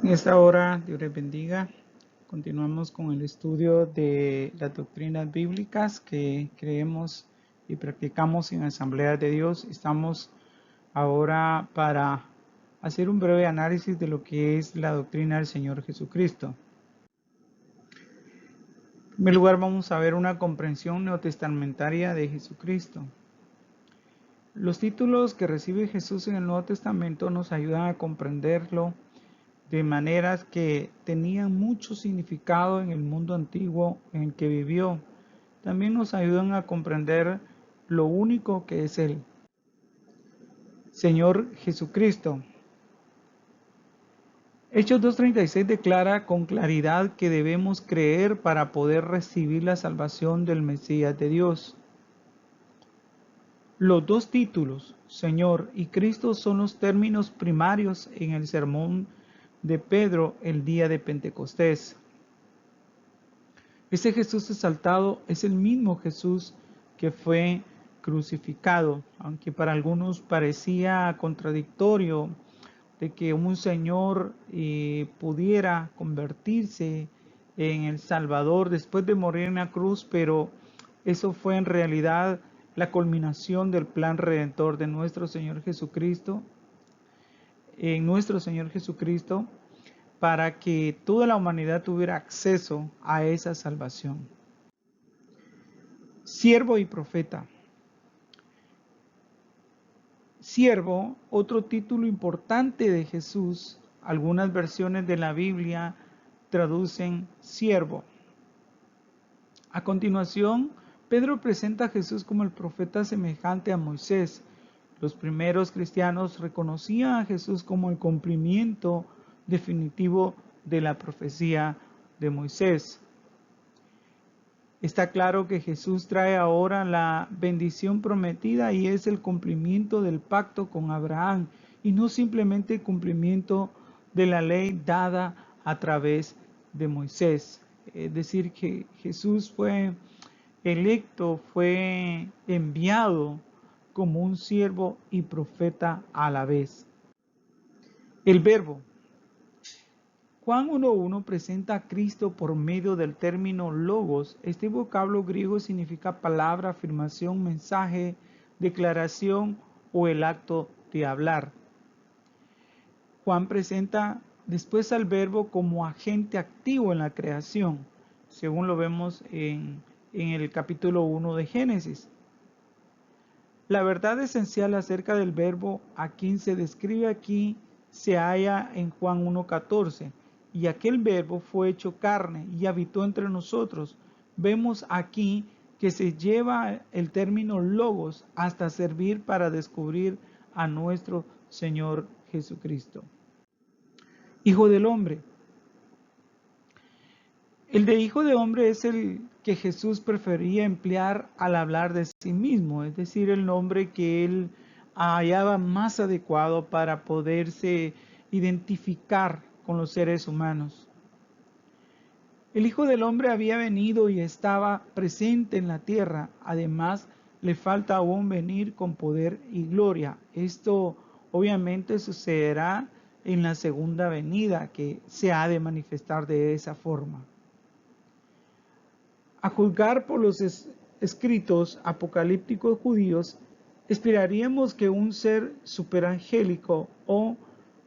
En esta hora, Dios les bendiga. Continuamos con el estudio de las doctrinas bíblicas que creemos y practicamos en Asamblea de Dios. Estamos ahora para hacer un breve análisis de lo que es la doctrina del Señor Jesucristo. En primer lugar, vamos a ver una comprensión neotestamentaria de Jesucristo. Los títulos que recibe Jesús en el Nuevo Testamento nos ayudan a comprenderlo de maneras que tenían mucho significado en el mundo antiguo en el que vivió. También nos ayudan a comprender lo único que es Él. Señor Jesucristo. Hechos 2:36 declara con claridad que debemos creer para poder recibir la salvación del Mesías de Dios. Los dos títulos, Señor y Cristo, son los términos primarios en el sermón de Pedro el día de Pentecostés. Ese Jesús exaltado es el mismo Jesús que fue crucificado, aunque para algunos parecía contradictorio de que un Señor pudiera convertirse en el Salvador después de morir en la cruz, pero eso fue en realidad la culminación del plan redentor de nuestro Señor Jesucristo, para que toda la humanidad tuviera acceso a esa salvación. Siervo y profeta. Siervo, otro título importante de Jesús. Algunas versiones de la Biblia traducen siervo. A continuación, Pedro presenta a Jesús como el profeta semejante a Moisés. Los primeros cristianos reconocían a Jesús como el cumplimiento definitivo de la profecía de Moisés. Está claro que Jesús trae ahora la bendición prometida y es el cumplimiento del pacto con Abraham y no simplemente el cumplimiento de la ley dada a través de Moisés. Es decir, que Jesús fue electo, fue enviado como un siervo y profeta a la vez. El verbo. Juan 1.1 presenta a Cristo por medio del término logos. Este vocablo griego significa palabra, afirmación, mensaje, declaración o el acto de hablar. Juan presenta después al verbo como agente activo en la creación, según lo vemos en el capítulo 1 de Génesis. La verdad esencial acerca del verbo a quien se describe aquí se halla en Juan 1.14. Y aquel verbo fue hecho carne y habitó entre nosotros. Vemos aquí que se lleva el término logos hasta servir para descubrir a nuestro Señor Jesucristo. Hijo del hombre. El de hijo de hombre es el que Jesús prefería emplear al hablar de sí mismo, es decir, el nombre que él hallaba más adecuado para poderse identificar con los seres humanos. El Hijo del Hombre había venido y estaba presente en la tierra. Además, le falta aún venir con poder y gloria. Esto obviamente sucederá en la segunda venida, que se ha de manifestar de esa forma. A juzgar por los escritos apocalípticos judíos, esperaríamos que un ser superangélico o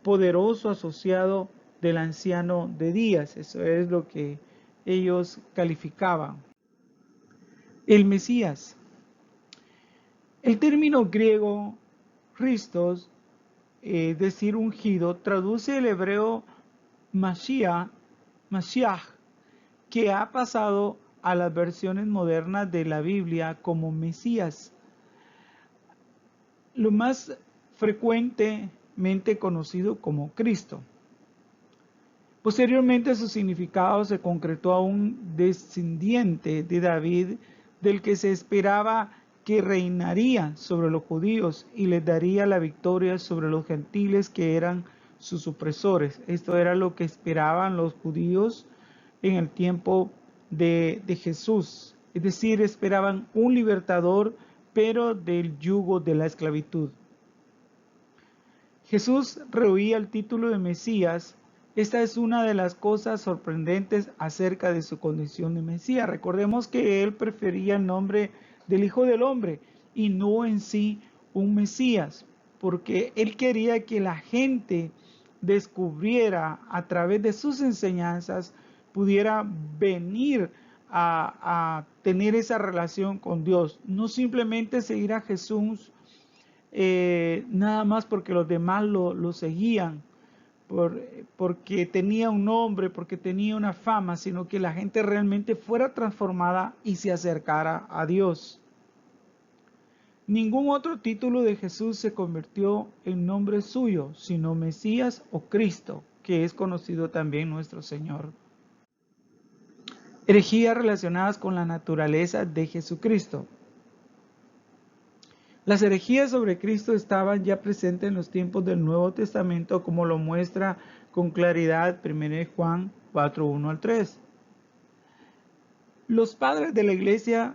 poderoso asociado del anciano de días, eso es lo que ellos calificaban. El Mesías. El término griego Christos, es decir, ungido, traduce el hebreo Mashiach, que ha pasado a las versiones modernas de la Biblia como Mesías, lo más frecuentemente conocido como Cristo. Posteriormente su significado se concretó a un descendiente de David del que se esperaba que reinaría sobre los judíos y les daría la victoria sobre los gentiles que eran sus opresores. Esto era lo que esperaban los judíos en el tiempo de Jesús. Es decir, esperaban un libertador, pero del yugo de la esclavitud. Jesús rehuía el título de Mesías Esta es una de las cosas sorprendentes acerca de su condición de Mesías. Recordemos que él prefería el nombre del Hijo del Hombre y no en sí un Mesías, porque él quería que la gente descubriera a través de sus enseñanzas, pudiera venir a tener esa relación con Dios, no simplemente seguir a Jesús nada más porque los demás lo seguían, porque tenía un nombre, porque tenía una fama, sino que la gente realmente fuera transformada y se acercara a Dios. Ningún otro título de Jesús se convirtió en nombre suyo, sino Mesías o Cristo, que es conocido también nuestro Señor. Herejías relacionadas con la naturaleza de Jesucristo. Las herejías sobre Cristo estaban ya presentes en los tiempos del Nuevo Testamento, como lo muestra con claridad 1 Juan 4, 1 al 3. Los padres de la iglesia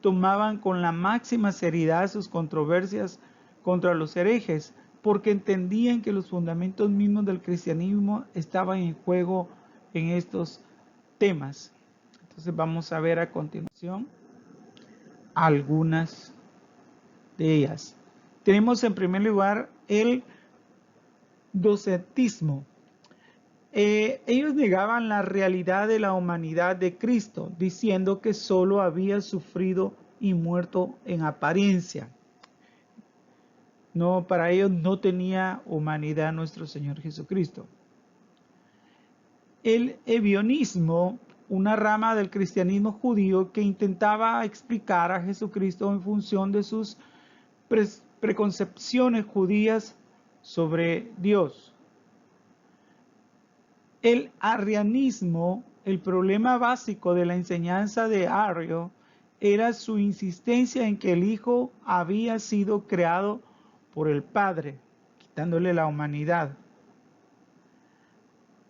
tomaban con la máxima seriedad sus controversias contra los herejes, porque entendían que los fundamentos mismos del cristianismo estaban en juego en estos temas. Entonces vamos a ver a continuación algunas de ellas. Tenemos en primer lugar el docetismo. Ellos negaban la realidad de la humanidad de Cristo, diciendo que solo había sufrido y muerto en apariencia. No, para ellos no tenía humanidad nuestro Señor Jesucristo. El ebionismo, una rama del cristianismo judío que intentaba explicar a Jesucristo en función de sus preconcepciones judías sobre Dios. El arrianismo, el problema básico de la enseñanza de Arrio, era su insistencia en que el Hijo había sido creado por el Padre, quitándole la humanidad.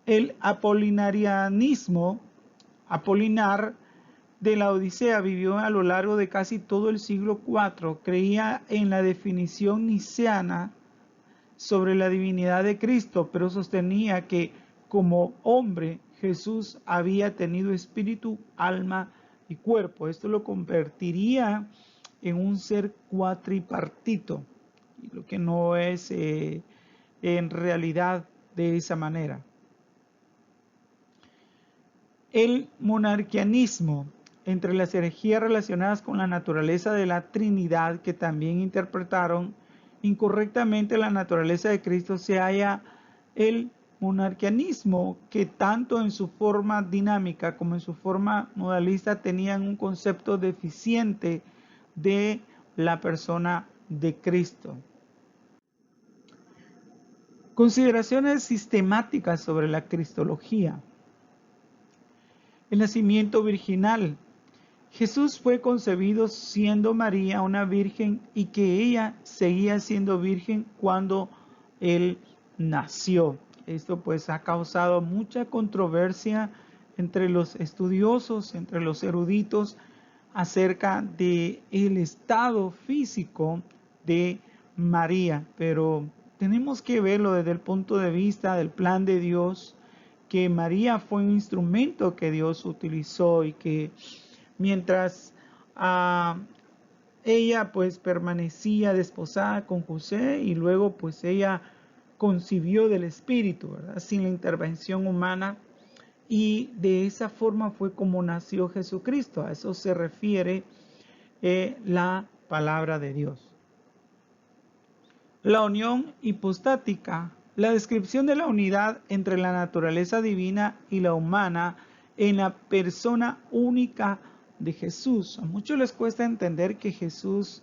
El apolinarianismo, Apolinar de la Odisea, vivió a lo largo de casi todo el siglo IV, creía en la definición nicéana sobre la divinidad de Cristo, pero sostenía que como hombre Jesús había tenido espíritu, alma y cuerpo. Esto lo convertiría en un ser cuatripartito, lo que no es en realidad de esa manera. El monarquianismo, entre las herejías relacionadas con la naturaleza de la Trinidad, que también interpretaron incorrectamente la naturaleza de Cristo, se halla el monarquianismo, que tanto en su forma dinámica como en su forma modalista tenían un concepto deficiente de la persona de Cristo. Consideraciones sistemáticas sobre la cristología. El nacimiento virginal. Jesús fue concebido siendo María una virgen y que ella seguía siendo virgen cuando él nació. Esto pues ha causado mucha controversia entre los estudiosos, entre los eruditos, acerca de el estado físico de María, pero tenemos que verlo desde el punto de vista del plan de Dios, que María fue un instrumento que Dios utilizó y que mientras ella pues permanecía desposada con José y luego pues ella concibió del Espíritu, ¿verdad? Sin la intervención humana, y de esa forma fue como nació Jesucristo. A eso se refiere la palabra de Dios. La unión hipostática. La descripción de la unidad entre la naturaleza divina y la humana en la persona única de Jesús. A muchos les cuesta entender que Jesús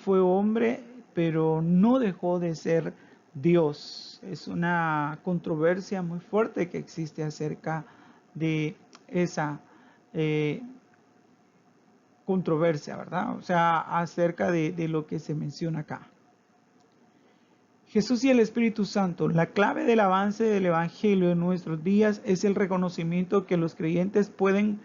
fue hombre, pero no dejó de ser Dios. Es una controversia muy fuerte que existe acerca de esa controversia, ¿verdad? O sea, acerca de lo que se menciona acá. Jesús y el Espíritu Santo. La clave del avance del Evangelio en nuestros días es el reconocimiento que los creyentes pueden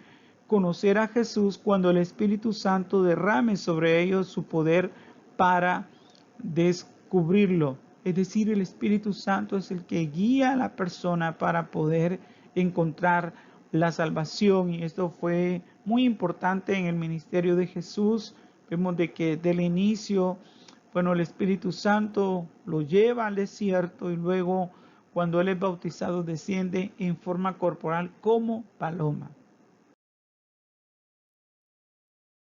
conocer a Jesús cuando el Espíritu Santo derrame sobre ellos su poder para descubrirlo. Es decir, el Espíritu Santo es el que guía a la persona para poder encontrar la salvación. Y esto fue muy importante en el ministerio de Jesús. Vemos de que del inicio, bueno, el Espíritu Santo lo lleva al desierto y luego cuando Él es bautizado desciende en forma corporal como paloma.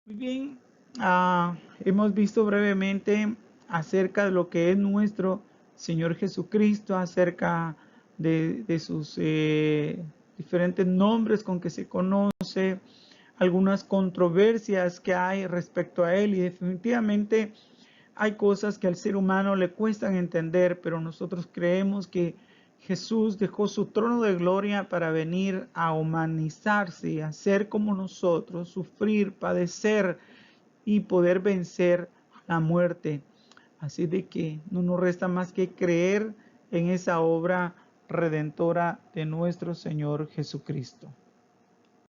Muy bien, hemos visto brevemente acerca de lo que es nuestro Señor Jesucristo, acerca de sus diferentes nombres con que se conoce, algunas controversias que hay respecto a Él y definitivamente hay cosas que al ser humano le cuestan entender, pero nosotros creemos que Jesús dejó su trono de gloria para venir a humanizarse, a ser como nosotros, sufrir, padecer y poder vencer la muerte. Así de que no nos resta más que creer en esa obra redentora de nuestro Señor Jesucristo.